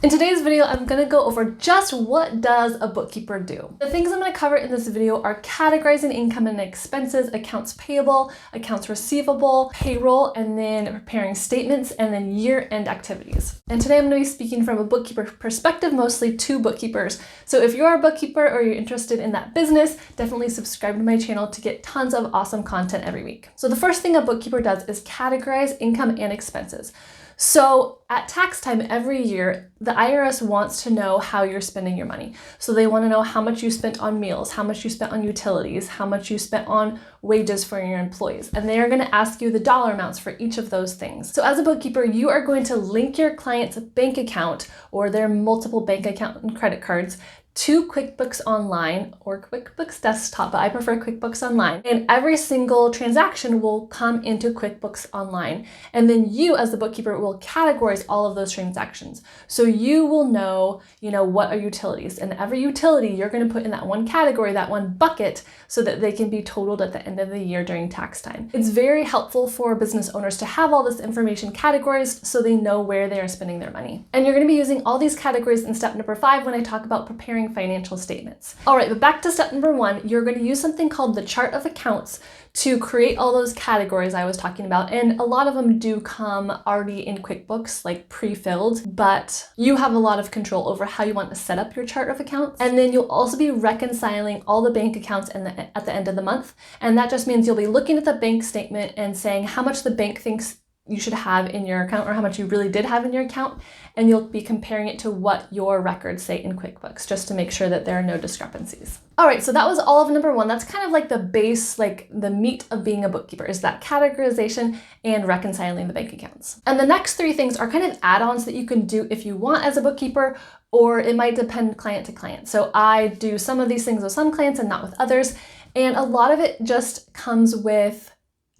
In today's video, I'm going to go over just what does a bookkeeper do. The things I'm going to cover in this video are categorizing income and expenses, accounts payable, accounts receivable, payroll, and then preparing statements, and then year-end activities. And today I'm going to be speaking from a bookkeeper perspective, mostly to bookkeepers. So if you're a bookkeeper or you're interested in that business, definitely subscribe to my channel to get tons of awesome content every week. So the first thing a bookkeeper does is categorize income and expenses. So at tax time every year, the IRS wants to know how you're spending your money. So they want to know how much you spent on meals, how much you spent on utilities, how much you spent on wages for your employees. And they are going to ask you the dollar amounts for each of those things. So as a bookkeeper, you are going to link your client's bank account or their multiple bank account and credit cards to QuickBooks Online or QuickBooks Desktop, but I prefer QuickBooks Online. And every single transaction will come into QuickBooks Online. And then you as the bookkeeper will categorize all of those transactions. So you will know, what are utilities, and every utility you're going to put in that one category, that one bucket, so that they can be totaled at the end of the year during tax time. It's very helpful for business owners to have all this information categorized so they know where they are spending their money. And you're going to be using all these categories in step number 5 when I talk about preparing financial statements. All right, but back to step number 1, you're going to use something called the chart of accounts to create all those categories I was talking about. And a lot of them do come already in QuickBooks, like pre-filled, but you have a lot of control over how you want to set up your chart of accounts. And then you'll also be reconciling all the bank accounts at the end of the month. And that just means you'll be looking at the bank statement and saying how much the bank thinks you should have in your account or how much you really did have in your account, and you'll be comparing it to what your records say in QuickBooks just to make sure that there are no discrepancies. All right, so that was all of number 1. That's kind of like the base, like the meat of being a bookkeeper, is that categorization and reconciling the bank accounts. And the next 3 things are kind of add-ons that you can do if you want as a bookkeeper, or it might depend client to client. So I do some of these things with some clients and not with others, and a lot of it just comes with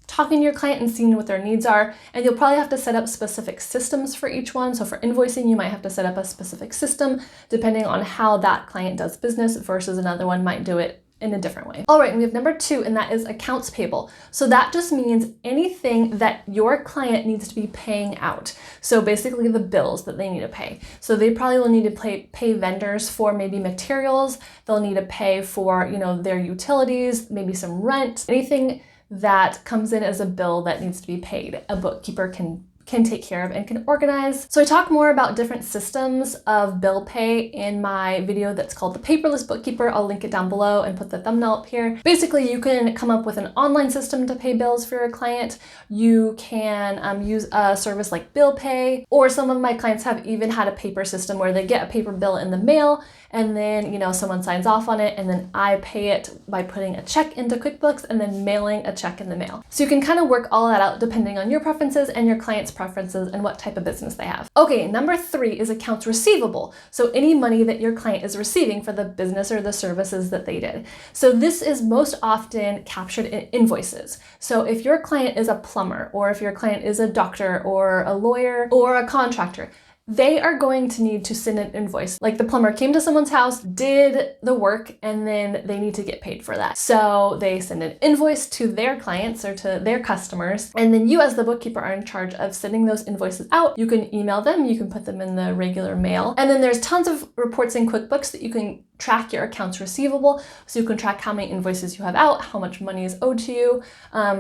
talking to your client and seeing what their needs are. And you'll probably have to set up specific systems for each one. So for invoicing, you might have to set up a specific system depending on how that client does business versus another one might do it in a different way. All right, and we have number 2, and that is accounts payable. So that just means anything that your client needs to be paying out. So basically the bills that they need to pay. So they probably will need to pay vendors for maybe materials. They'll need to pay for, their utilities, maybe some rent, anything that comes in as a bill that needs to be paid. A bookkeeper can take care of and can organize. So I talk more about different systems of bill pay in my video that's called The Paperless Bookkeeper. I'll link it down below and put the thumbnail up here. Basically, you can come up with an online system to pay bills for your client. You can use a service like Bill Pay, or some of my clients have even had a paper system where they get a paper bill in the mail and then, someone signs off on it, and then I pay it by putting a check into QuickBooks and then mailing a check in the mail. So you can kind of work all that out depending on your preferences and your client's preferences and what type of business they have. Okay, number 3 is accounts receivable. So any money that your client is receiving for the business or the services that they did. So this is most often captured in invoices. So if your client is a plumber, or if your client is a doctor or a lawyer or a contractor, they are going to need to send an invoice. Like the plumber came to someone's house, did the work, and then they need to get paid for that. So they send an invoice to their clients or to their customers. And then you as the bookkeeper are in charge of sending those invoices out. You can email them, you can put them in the regular mail. And then there's tons of reports in QuickBooks that you can track your accounts receivable. So you can track how many invoices you have out, how much money is owed to you.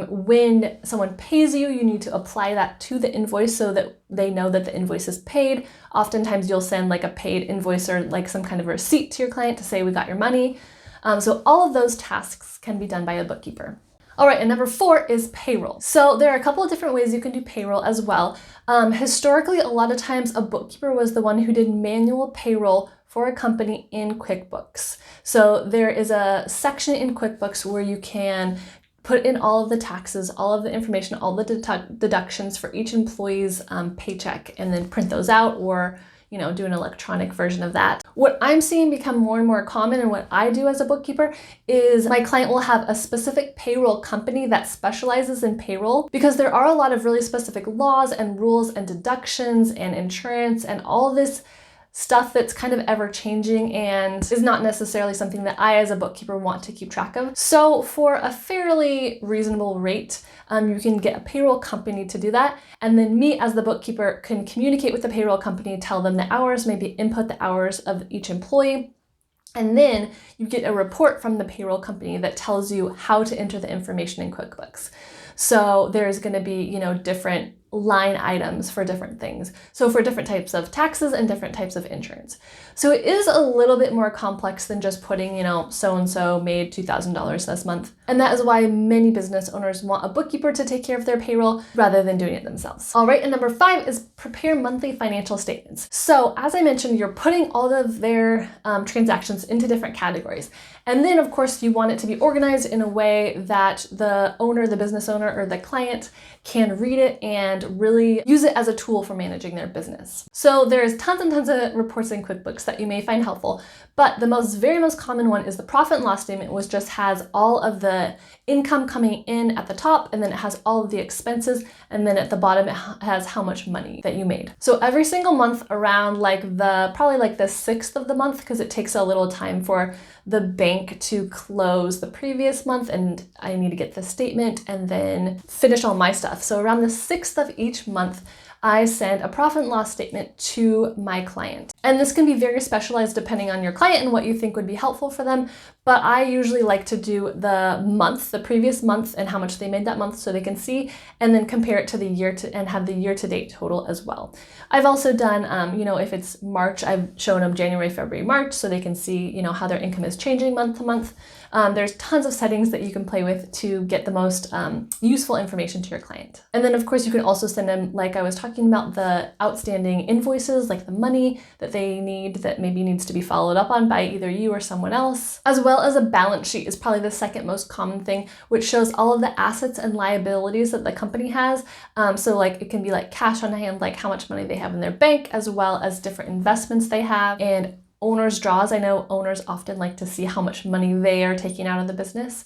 When someone pays you, you need to apply that to the invoice so that they know that the invoice is paid. Oftentimes you'll send like a paid invoice or like some kind of receipt to your client to say we got your money. So all of those tasks can be done by a bookkeeper. All right, and number 4 is payroll. So there are a couple of different ways you can do payroll as well. Historically, a lot of times a bookkeeper was the one who did manual payroll for a company in QuickBooks. So there is a section in QuickBooks where you can put in all of the taxes, all of the information, all the deductions for each employee's paycheck, and then print those out or do an electronic version of that. What I'm seeing become more and more common, and what I do as a bookkeeper, is my client will have a specific payroll company that specializes in payroll, because there are a lot of really specific laws and rules and deductions and insurance and all of this stuff that's kind of ever changing and is not necessarily something that I as a bookkeeper want to keep track of. So for a fairly reasonable rate, you can get a payroll company to do that. And then me as the bookkeeper can communicate with the payroll company, tell them the hours, maybe input the hours of each employee. And then you get a report from the payroll company that tells you how to enter the information in QuickBooks. So there's going to be, different line items for different things. So for different types of taxes and different types of insurance. So it is a little bit more complex than just putting, so-and-so made $2,000 this month. And that is why many business owners want a bookkeeper to take care of their payroll rather than doing it themselves. All right, and number 5 is prepare monthly financial statements. So as I mentioned, you're putting all of their transactions into different categories. And then of course you want it to be organized in a way that the owner, the business owner, or the client can read it and really use it as a tool for managing their business. So there's tons and tons of reports in QuickBooks that you may find helpful, but the very most common one is the profit and loss statement, which just has all of the income coming in at the top, and then it has all of the expenses, and then at the bottom it has how much money that you made. So every single month around probably the 6th of the month, because it takes a little time for the bank to close the previous month and I need to get the statement and then finish all my stuff. So around the 6th of each month, I send a profit and loss statement to my client. And this can be very specialized depending on your client and what you think would be helpful for them. But I usually like to do the previous month and how much they made that month so they can see, and then compare it to the year and have the year-to-date total as well. I've also done, if it's March, I've shown them January, February, March, so they can see, how their income is changing month to month. There's tons of settings that you can play with to get the most useful information to your client. And then of course you can also send them, like I was talking about, the outstanding invoices, like the money that they need that maybe needs to be followed up on by either you or someone else, as well as a balance sheet is probably the second most common thing, which shows all of the assets and liabilities that the company has. So it can be cash on hand, like how much money they have in their bank, as well as different investments they have, and owner's draws. I know owners often like to see how much money they are taking out of the business.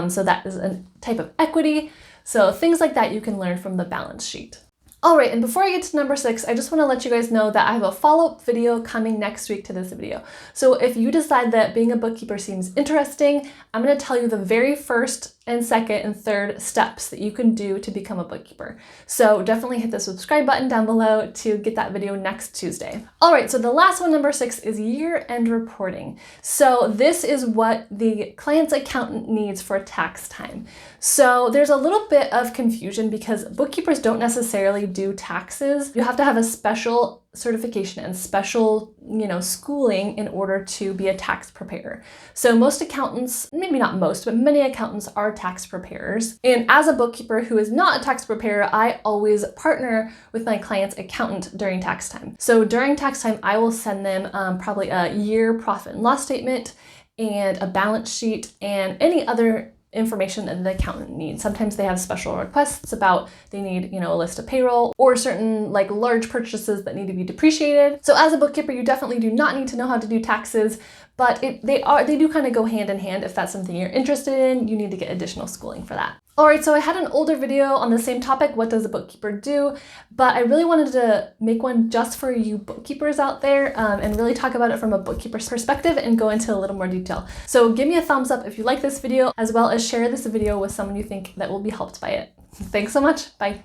So that is a type of equity. So things like that you can learn from the balance sheet. All right, and before I get to number 6, I just want to let you guys know that I have a follow-up video coming next week to this video. So if you decide that being a bookkeeper seems interesting, I'm going to tell you the very first and second and third steps that you can do to become a bookkeeper. So definitely hit the subscribe button down below to get that video next Tuesday. All right, so the last one, number 6, is year-end reporting. So this is what the client's accountant needs for tax time. So there's a little bit of confusion because bookkeepers don't necessarily do taxes. You have to have a special certification and special, schooling in order to be a tax preparer. So most accountants, maybe not most, but many accountants are tax preparers. And as a bookkeeper who is not a tax preparer, I always partner with my client's accountant during tax time. So during tax time, I will send them probably a year profit and loss statement and a balance sheet and any other information that the accountant needs. Sometimes they have special requests about they need, a list of payroll or certain large purchases that need to be depreciated. So as a bookkeeper, you definitely do not need to know how to do taxes, but they do kind of go hand in hand. If that's something you're interested in, you need to get additional schooling for that. All right, so I had an older video on the same topic, what does a bookkeeper do? But I really wanted to make one just for you bookkeepers out there and really talk about it from a bookkeeper's perspective and go into a little more detail. So give me a thumbs up if you like this video, as well as share this video with someone you think that will be helped by it. Thanks so much. Bye.